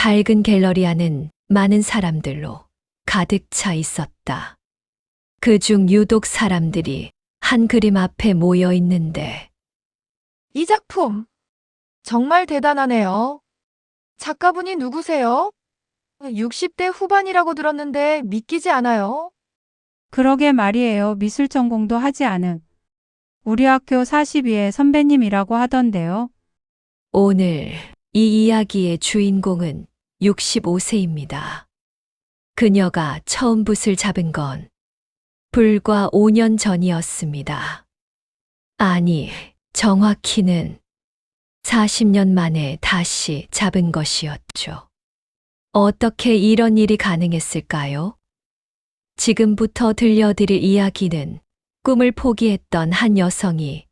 밝은 갤러리 안은 많은 사람들로 가득 차 있었다. 그중 유독 사람들이 한 그림 앞에 모여 있는데 이 작품 정말 대단하네요. 작가분이 누구세요? 60대 후반이라고 들었는데 믿기지 않아요. 그러게 말이에요. 미술 전공도 하지 않은 우리 학교 42의 선배님이라고 하던데요. 오늘 이 이야기의 주인공은 65세입니다. 그녀가 처음 붓을 잡은 건 불과 5년 전이었습니다. 아니, 정확히는 40년 만에 다시 잡은 것이었죠. 어떻게 이런 일이 가능했을까요? 지금부터 들려드릴 이야기는 꿈을 포기했던 한 여성이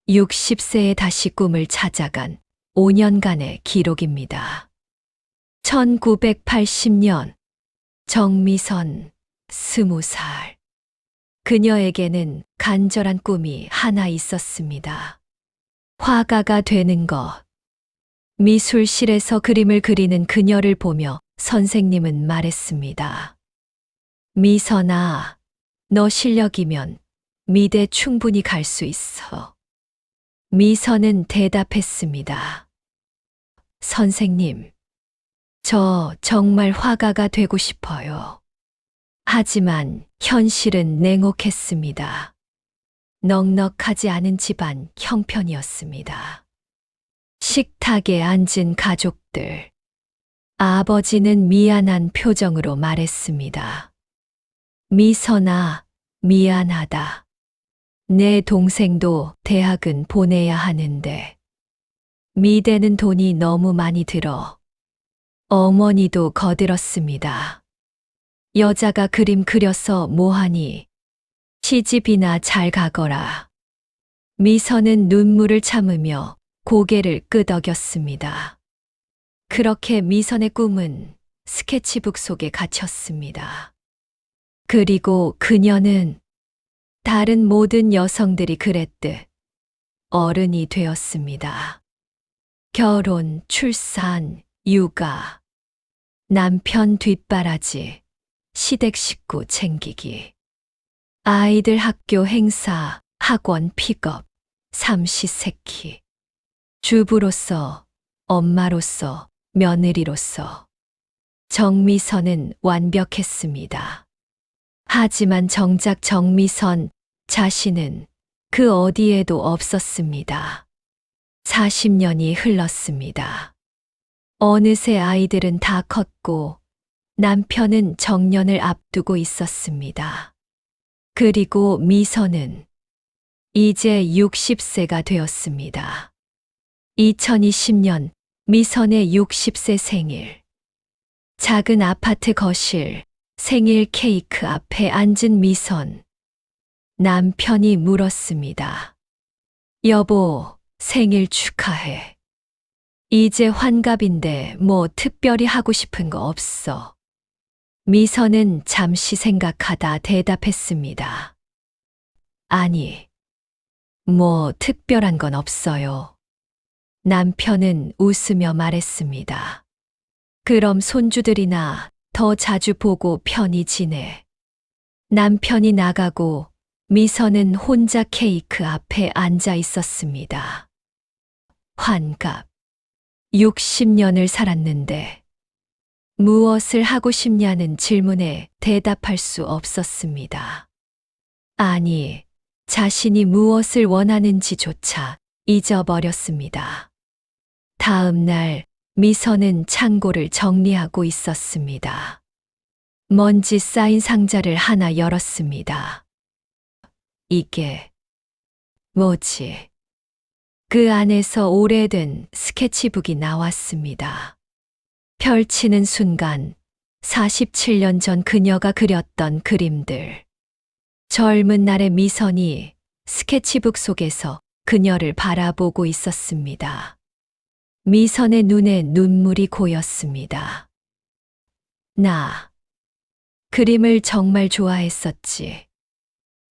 60세에 다시 꿈을 찾아간 5년간의 기록입니다. 1980년 정미선 20살. 그녀에게는 간절한 꿈이 하나 있었습니다. 화가가 되는 것. 미술실에서 그림을 그리는 그녀를 보며 선생님은 말했습니다. 미선아, 너 실력이면 미대 충분히 갈 수 있어. 미선은 대답했습니다. 선생님, 저 정말 화가가 되고 싶어요. 하지만 현실은 냉혹했습니다. 넉넉하지 않은 집안 형편이었습니다. 식탁에 앉은 가족들. 아버지는 미안한 표정으로 말했습니다. 미선아, 미안하다. 내 동생도 대학은 보내야 하는데 미대는 돈이 너무 많이 들어. 어머니도 거들었습니다. 여자가 그림 그려서 뭐하니? 시집이나 잘 가거라. 미선은 눈물을 참으며 고개를 끄덕였습니다. 그렇게 미선의 꿈은 스케치북 속에 갇혔습니다. 그리고 그녀는 다른 모든 여성들이 그랬듯 어른이 되었습니다. 결혼, 출산, 육아, 남편 뒷바라지, 시댁 식구 챙기기, 아이들 학교 행사, 학원 픽업, 삼시세끼, 주부로서, 엄마로서, 며느리로서 정미선은 완벽했습니다. 하지만 정작 정미선 자신은 그 어디에도 없었습니다. 40년이 흘렀습니다. 어느새 아이들은 다 컸고 남편은 정년을 앞두고 있었습니다. 그리고 미선은 이제 60세가 되었습니다. 2020년 미선의 60세 생일. 작은 아파트 거실, 생일 케이크 앞에 앉은 미선. 남편이 물었습니다. 여보, 생일 축하해. 이제 환갑인데 뭐 특별히 하고 싶은 거 없어? 미선은 잠시 생각하다 대답했습니다. 아니, 뭐 특별한 건 없어요. 남편은 웃으며 말했습니다. 그럼 손주들이나 더 자주 보고 편히 지내. 남편이 나가고 미선은 혼자 케이크 앞에 앉아 있었습니다. 환갑. 60년을 살았는데 무엇을 하고 싶냐는 질문에 대답할 수 없었습니다. 아니, 자신이 무엇을 원하는지조차 잊어버렸습니다. 다음 날 미선은 창고를 정리하고 있었습니다. 먼지 쌓인 상자를 하나 열었습니다. 이게 뭐지? 그 안에서 오래된 스케치북이 나왔습니다. 펼치는 순간 47년 전 그녀가 그렸던 그림들. 젊은 날의 미선이 스케치북 속에서 그녀를 바라보고 있었습니다. 미선의 눈에 눈물이 고였습니다. 나 그림을 정말 좋아했었지.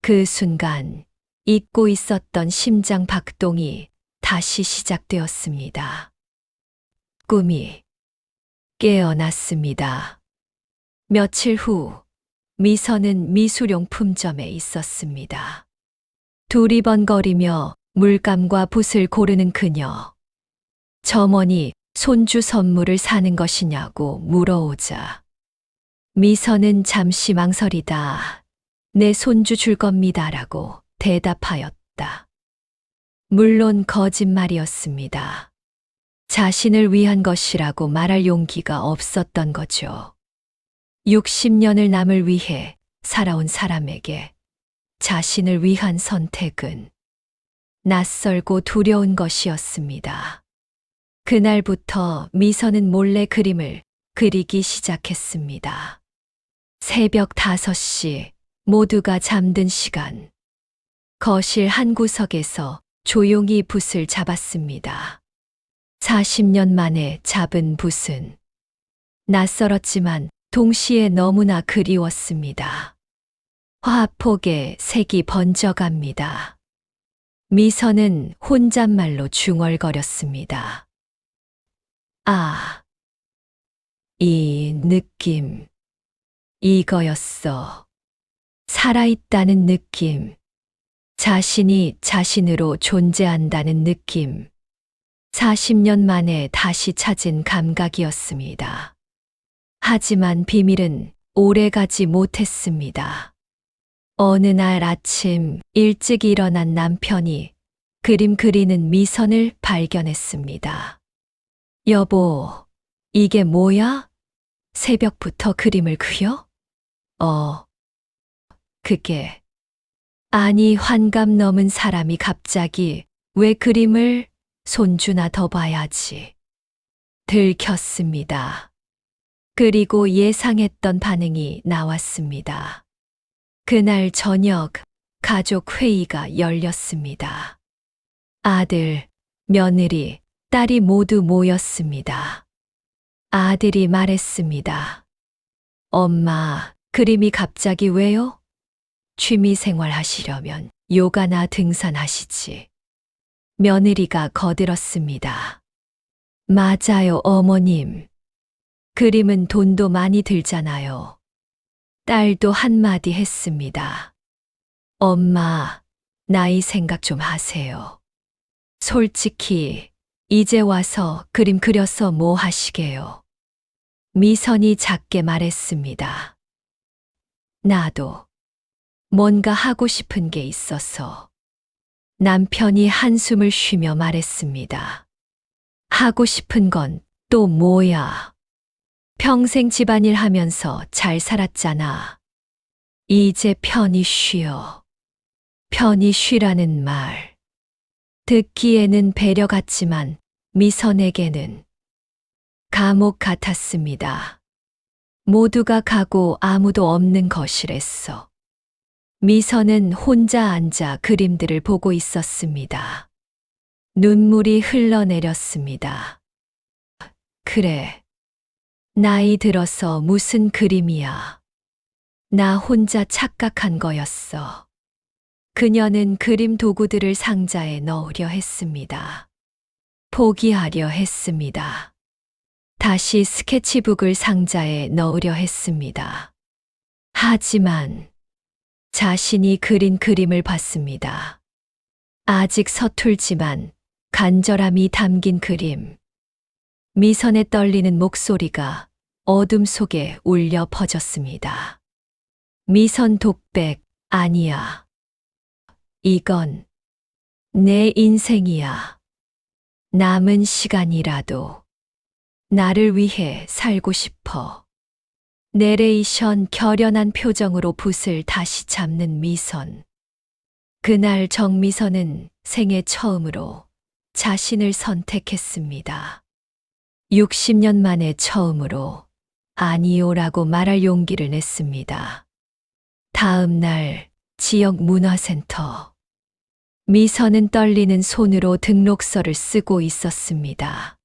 그 순간 잊고 있었던 심장 박동이 다시 시작되었습니다. 꿈이 깨어났습니다. 며칠 후 미선은 미술용품점에 있었습니다. 두리번거리며 물감과 붓을 고르는 그녀. 점원이 손주 선물을 사는 것이냐고 물어오자 미선은 잠시 망설이다 내 손주 줄 겁니다라고 대답하였다. 물론 거짓말이었습니다. 자신을 위한 것이라고 말할 용기가 없었던 거죠. 60년을 남을 위해 살아온 사람에게 자신을 위한 선택은 낯설고 두려운 것이었습니다. 그날부터 미선은 몰래 그림을 그리기 시작했습니다. 새벽 5시 모두가 잠든 시간. 거실 한 구석에서 조용히 붓을 잡았습니다. 40년 만에 잡은 붓은 낯설었지만 동시에 너무나 그리웠습니다. 화폭에 색이 번져갑니다. 미선은 혼잣말로 중얼거렸습니다. 아, 이 느낌, 이거였어. 살아있다는 느낌, 자신이 자신으로 존재한다는 느낌. 40년 만에 다시 찾은 감각이었습니다. 하지만 비밀은 오래가지 못했습니다. 어느 날 아침 일찍 일어난 남편이 그림 그리는 미선을 발견했습니다. 여보, 이게 뭐야? 새벽부터 그림을 그려? 그게. 아니, 환갑 넘은 사람이 갑자기 왜 그림을 손주나 더 봐야지. 들켰습니다. 그리고 예상했던 반응이 나왔습니다. 그날 저녁 가족 회의가 열렸습니다. 아들, 며느리, 딸이 모두 모였습니다. 아들이 말했습니다. 엄마, 그림이 갑자기 왜요? 취미 생활 하시려면 요가나 등산하시지. 며느리가 거들었습니다. 맞아요, 어머님. 그림은 돈도 많이 들잖아요. 딸도 한마디 했습니다. 엄마, 나이 생각 좀 하세요. 솔직히 이제 와서 그림 그려서 뭐 하시게요? 미선이 작게 말했습니다. 나도 뭔가 하고 싶은 게 있어서. 남편이 한숨을 쉬며 말했습니다. 하고 싶은 건 또 뭐야? 평생 집안일 하면서 잘 살았잖아. 이제 편히 쉬어. 편히 쉬라는 말. 듣기에는 배려 같지만 미선에게는 감옥 같았습니다. 모두가 가고 아무도 없는 거실에서 미선은 혼자 앉아 그림들을 보고 있었습니다. 눈물이 흘러내렸습니다. 그래. 나이 들어서 무슨 그림이야. 나 혼자 착각한 거였어. 그녀는 그림 도구들을 상자에 넣으려 했습니다. 포기하려 했습니다. 다시 스케치북을 상자에 넣으려 했습니다. 하지만 자신이 그린 그림을 봤습니다. 아직 서툴지만 간절함이 담긴 그림. 미선의 떨리는 목소리가 어둠 속에 울려 퍼졌습니다. 미선 독백, 아니야. 이건 내 인생이야. 남은 시간이라도 나를 위해 살고 싶어. 내레이션 결연한 표정으로 붓을 다시 잡는 미선. 그날 정미선은 생애 처음으로 자신을 선택했습니다. 60년 만에 처음으로 아니요라고 말할 용기를 냈습니다. 다음 날 지역 문화센터. 미선은 떨리는 손으로 등록서를 쓰고 있었습니다.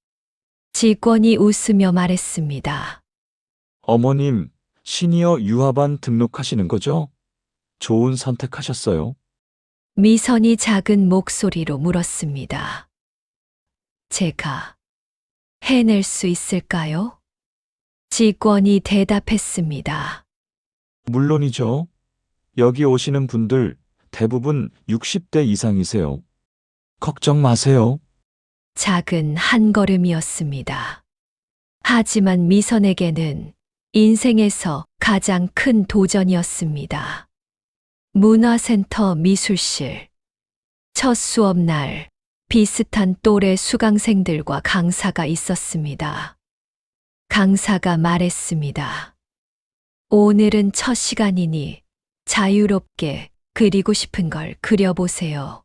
직원이 웃으며 말했습니다. 어머님, 시니어 유아반 등록하시는 거죠? 좋은 선택하셨어요. 미선이 작은 목소리로 물었습니다. 제가 해낼 수 있을까요? 직원이 대답했습니다. 물론이죠. 여기 오시는 분들 대부분 60대 이상이세요. 걱정 마세요. 작은 한 걸음이었습니다. 하지만 미선에게는 인생에서 가장 큰 도전이었습니다. 문화센터 미술실. 첫 수업날 비슷한 또래 수강생들과 강사가 있었습니다. 강사가 말했습니다. 오늘은 첫 시간이니 자유롭게 그리고 싶은 걸 그려보세요.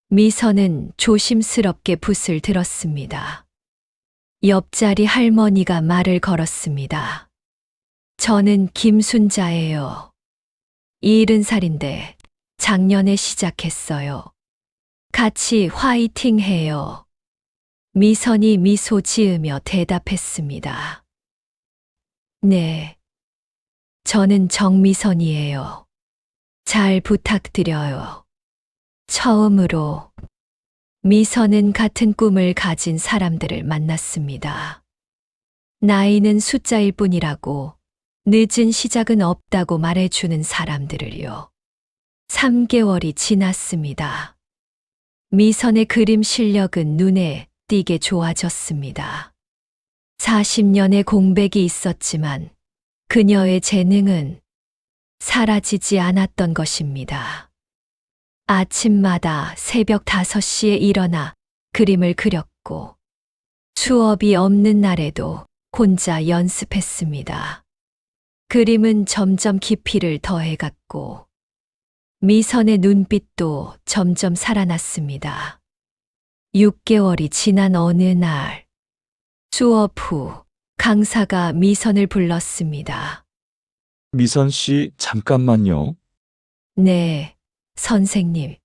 미선은 조심스럽게 붓을 들었습니다. 옆자리 할머니가 말을 걸었습니다. 저는 김순자예요. 70살인데 작년에 시작했어요. 같이 화이팅 해요. 미선이 미소 지으며 대답했습니다. 네. 저는 정미선이에요. 잘 부탁드려요. 처음으로 미선은 같은 꿈을 가진 사람들을 만났습니다. 나이는 숫자일 뿐이라고 늦은 시작은 없다고 말해주는 사람들을요. 3개월이 지났습니다. 미선의 그림 실력은 눈에 띄게 좋아졌습니다. 40년의 공백이 있었지만 그녀의 재능은 사라지지 않았던 것입니다. 아침마다 새벽 5시에 일어나 그림을 그렸고 수업이 없는 날에도 혼자 연습했습니다. 그림은 점점 깊이를 더해갔고 미선의 눈빛도 점점 살아났습니다. 6개월이 지난 어느 날 수업 후 강사가 미선을 불렀습니다. 미선 씨, 잠깐만요. 네, 선생님.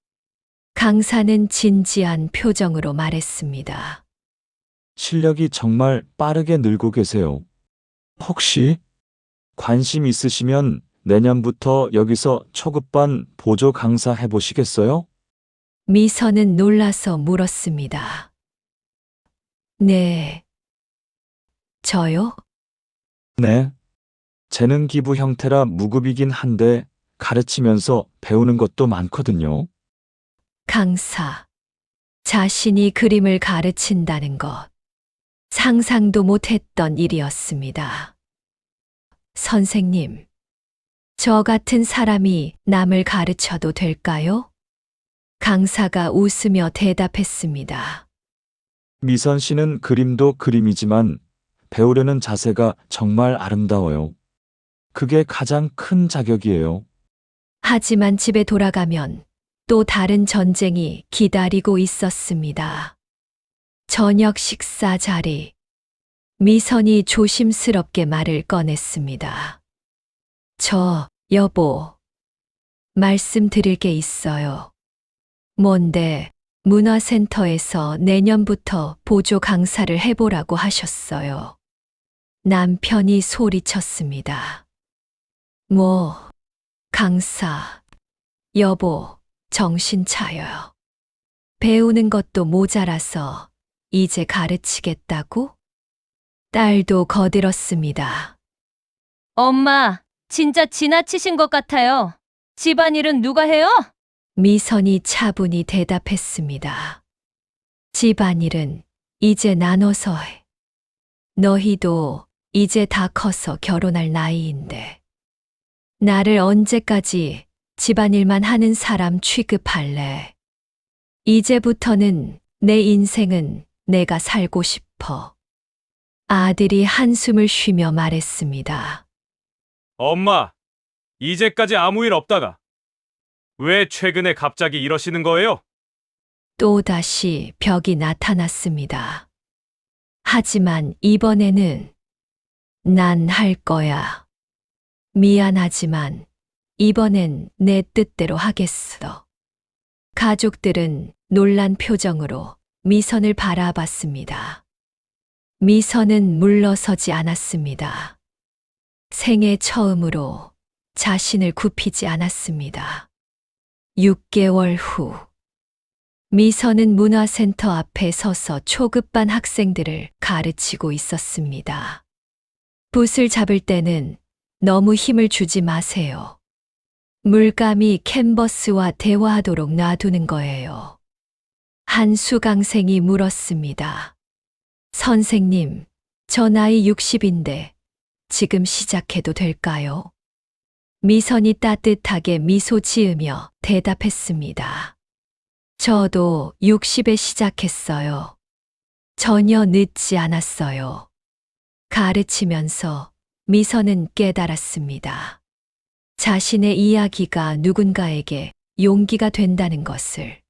강사는 진지한 표정으로 말했습니다. 실력이 정말 빠르게 늘고 계세요. 혹시 관심 있으시면 내년부터 여기서 초급반 보조 강사 해보시겠어요? 미선은 놀라서 물었습니다. 네. 저요? 네. 재능 기부 형태라 무급이긴 한데 가르치면서 배우는 것도 많거든요. 강사. 자신이 그림을 가르친다는 것. 상상도 못했던 일이었습니다. 선생님, 저 같은 사람이 남을 가르쳐도 될까요? 강사가 웃으며 대답했습니다. 미선 씨는 그림도 그림이지만 배우려는 자세가 정말 아름다워요. 그게 가장 큰 자격이에요. 하지만 집에 돌아가면 또 다른 전쟁이 기다리고 있었습니다. 저녁 식사 자리. 미선이 조심스럽게 말을 꺼냈습니다. 여보. 말씀드릴 게 있어요. 뭔데, 문화센터에서 내년부터 보조 강사를 해보라고 하셨어요. 남편이 소리쳤습니다. 강사. 여보, 정신 차려요. 배우는 것도 모자라서 이제 가르치겠다고? 딸도 거들었습니다. 엄마, 진짜 지나치신 것 같아요. 집안일은 누가 해요? 미선이 차분히 대답했습니다. 집안일은 이제 나눠서 해. 너희도 이제 다 커서 결혼할 나이인데. 나를 언제까지 집안일만 하는 사람 취급할래? 이제부터는 내 인생은 내가 살고 싶어. 아들이 한숨을 쉬며 말했습니다. 엄마, 이제까지 아무 일 없다가 왜 최근에 갑자기 이러시는 거예요? 또다시 벽이 나타났습니다. 하지만 이번에는 난 할 거야. 미안하지만 이번엔 내 뜻대로 하겠어. 가족들은 놀란 표정으로 미선을 바라봤습니다. 미선은 물러서지 않았습니다. 생애 처음으로 자신을 굽히지 않았습니다. 6개월 후, 미선은 문화센터 앞에 서서 초급반 학생들을 가르치고 있었습니다. 붓을 잡을 때는 너무 힘을 주지 마세요. 물감이 캔버스와 대화하도록 놔두는 거예요. 한 수강생이 물었습니다. 선생님, 저 나이 60인데 지금 시작해도 될까요? 미선이 따뜻하게 미소 지으며 대답했습니다. 저도 60에 시작했어요. 전혀 늦지 않았어요. 가르치면서 미선은 깨달았습니다. 자신의 이야기가 누군가에게 용기가 된다는 것을,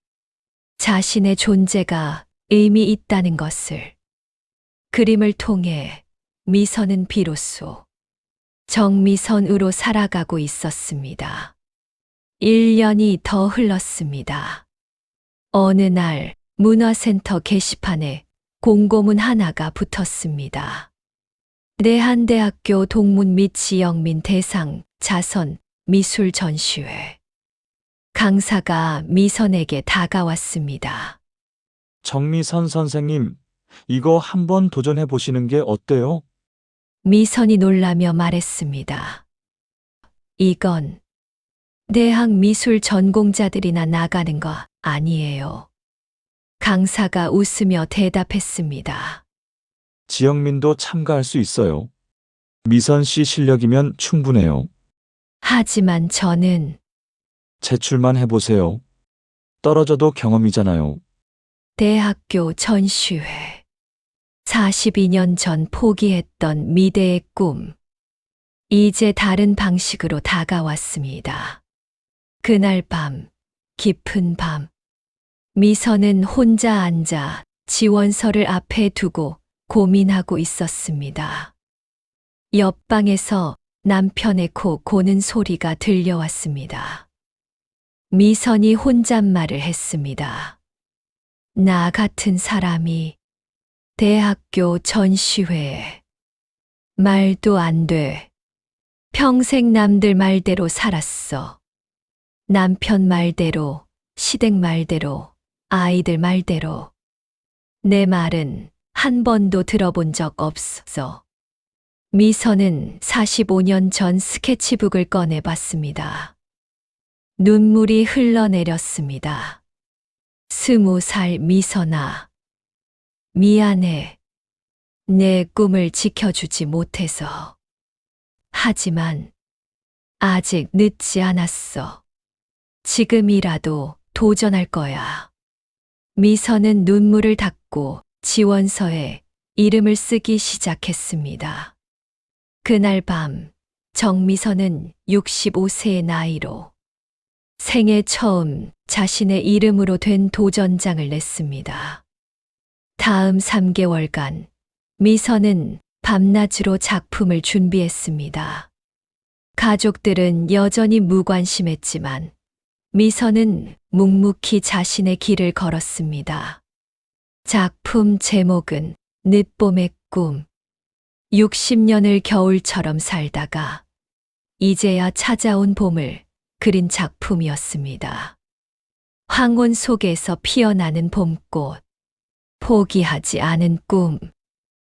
자신의 존재가 의미 있다는 것을. 그림을 통해 미선은 비로소 정미선으로 살아가고 있었습니다. 1년이 더 흘렀습니다. 어느 날 문화센터 게시판에 공고문 하나가 붙었습니다. 내한대학교 동문 및 지역민 대상 자선 미술 전시회. 강사가 미선에게 다가왔습니다. 정미선 선생님, 이거 한번 도전해 보시는 게 어때요? 미선이 놀라며 말했습니다. 이건 대학 미술 전공자들이나 나가는 거 아니에요. 강사가 웃으며 대답했습니다. 지영민도 참가할 수 있어요. 미선 씨 실력이면 충분해요. 하지만 저는 제출만 해보세요. 떨어져도 경험이잖아요. 대학교 전시회. 42년 전 포기했던 미대의 꿈. 이제 다른 방식으로 다가왔습니다. 그날 밤, 깊은 밤. 미선은 혼자 앉아 지원서를 앞에 두고 고민하고 있었습니다. 옆방에서 남편의 코 고는 소리가 들려왔습니다. 미선이 혼잣말을 했습니다. 나 같은 사람이 대학교 전시회에 말도 안 돼. 평생 남들 말대로 살았어. 남편 말대로, 시댁 말대로, 아이들 말대로. 내 말은 한 번도 들어본 적 없어. 미선은 45년 전 스케치북을 꺼내봤습니다. 눈물이 흘러내렸습니다. 20살 미선아. 미안해. 내 꿈을 지켜주지 못해서. 하지만 아직 늦지 않았어. 지금이라도 도전할 거야. 미선은 눈물을 닦고 지원서에 이름을 쓰기 시작했습니다. 그날 밤 정미선은 65세의 나이로 생애 처음 자신의 이름으로 된 도전장을 냈습니다. 다음 3개월간 미선은 밤낮으로 작품을 준비했습니다. 가족들은 여전히 무관심했지만 미선은 묵묵히 자신의 길을 걸었습니다. 작품 제목은 늦봄의 꿈. 60년을 겨울처럼 살다가 이제야 찾아온 봄을 그린 작품이었습니다. 황혼 속에서 피어나는 봄꽃. 포기하지 않은 꿈.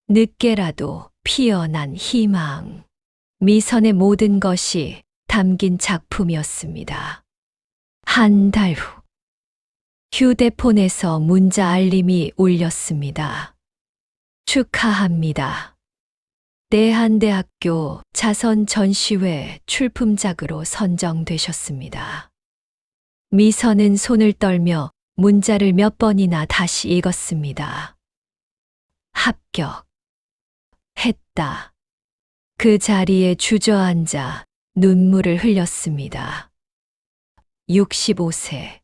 늦게라도 피어난 희망. 미선의 모든 것이 담긴 작품이었습니다. 한 달 후, 휴대폰에서 문자 알림이 울렸습니다. 축하합니다. 내한대학교 자선 전시회 출품작으로 선정되셨습니다. 미선은 손을 떨며 문자를 몇 번이나 다시 읽었습니다. 합격. 했다. 그 자리에 주저앉아 눈물을 흘렸습니다. 65세.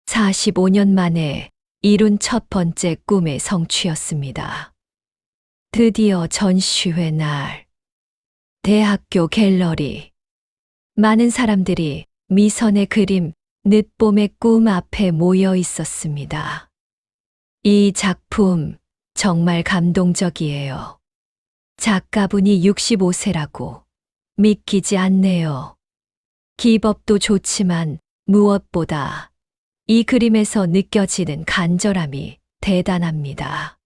45년 만에 이룬 첫 번째 꿈의 성취였습니다. 드디어 전시회 날. 대학교 갤러리. 많은 사람들이 미선의 그림 늦봄의 꿈 앞에 모여 있었습니다. 이 작품 정말 감동적이에요. 작가분이 65세라고 믿기지 않네요. 기법도 좋지만 무엇보다 이 그림에서 느껴지는 간절함이 대단합니다.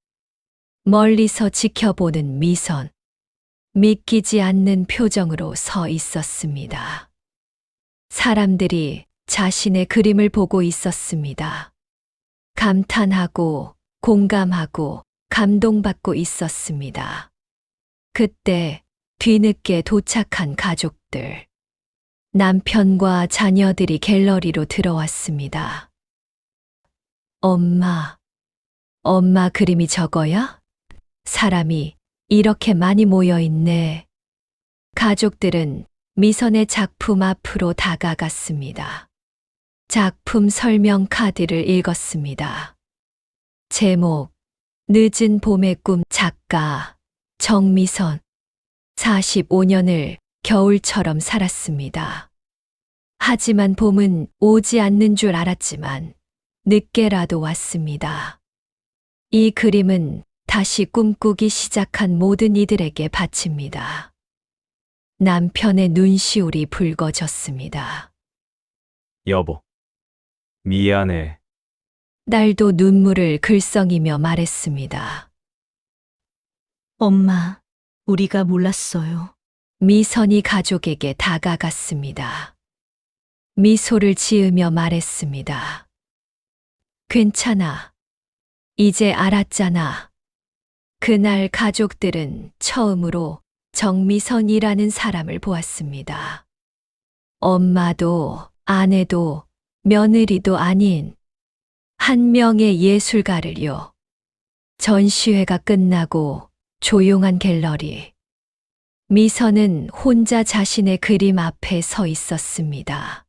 멀리서 지켜보는 미선. 믿기지 않는 표정으로 서 있었습니다. 사람들이 자신의 그림을 보고 있었습니다. 감탄하고 공감하고 감동받고 있었습니다. 그때 뒤늦게 도착한 가족들, 남편과 자녀들이 갤러리로 들어왔습니다. 엄마 그림이 저거야? 사람이 이렇게 많이 모여 있네. 가족들은 미선의 작품 앞으로 다가갔습니다. 작품 설명 카드를 읽었습니다. 제목, 늦은 봄의 꿈, 작가, 정미선. 45년을 겨울처럼 살았습니다. 하지만 봄은 오지 않는 줄 알았지만 늦게라도 왔습니다. 이 그림은 다시 꿈꾸기 시작한 모든 이들에게 바칩니다. 남편의 눈시울이 붉어졌습니다. 여보, 미안해. 딸도 눈물을 글썽이며 말했습니다. 엄마, 우리가 몰랐어요. 미선이 가족에게 다가갔습니다. 미소를 지으며 말했습니다. 괜찮아. 이제 알았잖아. 그날 가족들은 처음으로 정미선이라는 사람을 보았습니다. 엄마도 아내도 며느리도 아닌 한 명의 예술가를요. 전시회가 끝나고 조용한 갤러리. 미선은 혼자 자신의 그림 앞에 서 있었습니다.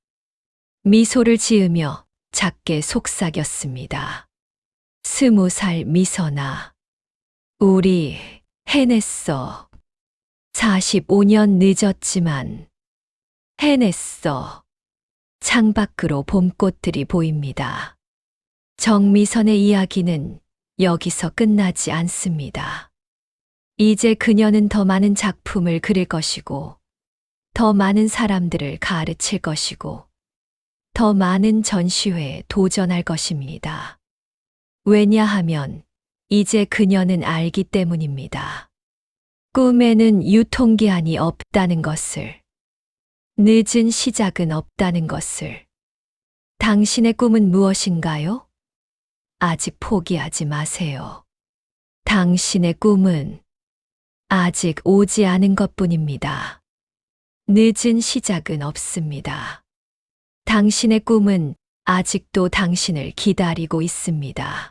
미소를 지으며 작게 속삭였습니다. 20살 미선아, 우리 해냈어. 45년 늦었지만 해냈어. 창밖으로 봄꽃들이 보입니다. 정미선의 이야기는 여기서 끝나지 않습니다. 이제 그녀는 더 많은 작품을 그릴 것이고, 더 많은 사람들을 가르칠 것이고, 더 많은 전시회에 도전할 것입니다. 왜냐하면 이제 그녀는 알기 때문입니다. 꿈에는 유통기한이 없다는 것을, 늦은 시작은 없다는 것을. 당신의 꿈은 무엇인가요? 아직 포기하지 마세요. 당신의 꿈은 아직 오지 않은 것뿐입니다. 늦은 시작은 없습니다. 당신의 꿈은 아직도 당신을 기다리고 있습니다.